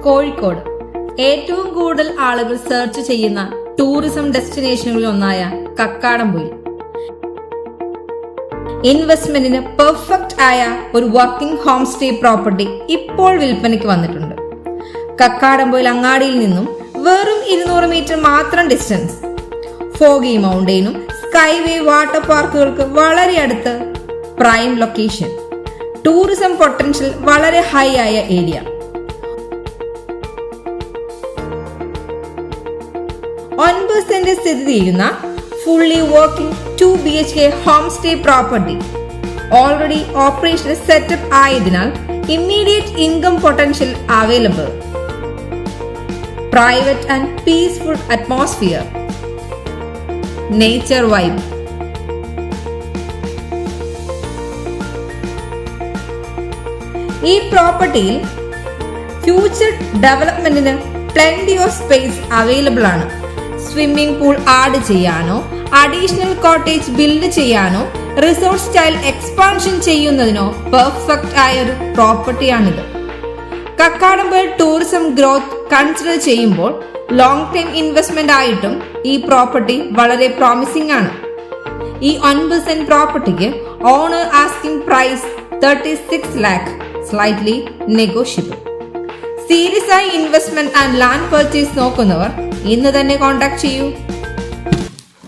കോഴിക്കോട് ഏറ്റവും കൂടുതൽ ആളുകൾ സെർച്ച് ചെയ്യുന്ന ടൂറിസം ഡെസ്റ്റിനേഷനുകളിൽ ഒന്നായ കക്കാടംപൊയിൽ ഇൻവെസ്റ്റ്മെന്റിന് പെർഫെക്റ്റ് ആയ ഒരു വർക്കിംഗ് ഹോം സ്റ്റേ പ്രോപ്പർട്ടി ഇപ്പോൾ വിൽപ്പനയ്ക്ക് വന്നിട്ടുണ്ട്. കക്കാടംപൊയിൽ അങ്ങാടിയിൽ നിന്നും വെറും 200 മീറ്റർ മാത്രം ഡിസ്റ്റൻസ്. ഫോഗി മൗണ്ടെയിനും സ്കൈവേ വാട്ടർ പാർക്കുകൾക്ക് വളരെ അടുത്ത്, പ്രൈം ലൊക്കേഷൻ, ടൂറിസം പൊട്ടൻഷ്യൽ വളരെ ഹൈ ആയ ഏരിയ. 9 സെന്റ് സ്ഥിതി ചെയ്യുന്ന fully working 2 BHK home stay property already operational setup ആയതിനാൽ immediate income potential available. Private and peaceful atmosphere, nature vibe. ഈ പ്രോപ്പർട്ടിയിൽ ഫ്യൂച്ചർ ഡെവലപ്മെന്റിന് പ്ലെന്റി ഓഫ് സ്പേസ് അവൈലബിൾ ആണ്. Swimming pool add ചെയ്യാനോ അഡീഷണൽ കോട്ടേജ് ബിൽഡ് ചെയ്യാനോ resort style expansion ചെയ്യുന്നതിനോ perfect ആയ ഒരു പ്രോപ്പർട്ടിയാണിത്. കക്കാടംപൊയിൽ ടൂറിസം ഗ്രോത്ത് കൺസിഡർ ചെയ്യുമ്പോൾ ലോങ് ടൈം ഇൻവെസ്റ്റ്മെന്റ് ആയിട്ടും ഈ പ്രോപ്പർട്ടി വളരെ പ്രോമിസിംഗ് ആണ്. ഈ 9 സെന്റ് പ്രോപ്പർട്ടിക്ക് owner asking price 36 lakh, slightly negotiable. Serious ആയി ഇൻവെസ്റ്റ്മെന്റ് ആൻഡ് ലാൻഡ് പർച്ചേസ് നോക്കുന്നവർ ഇന്ന് തന്നെ കോൺടാക്ട് ചെയ്യൂ.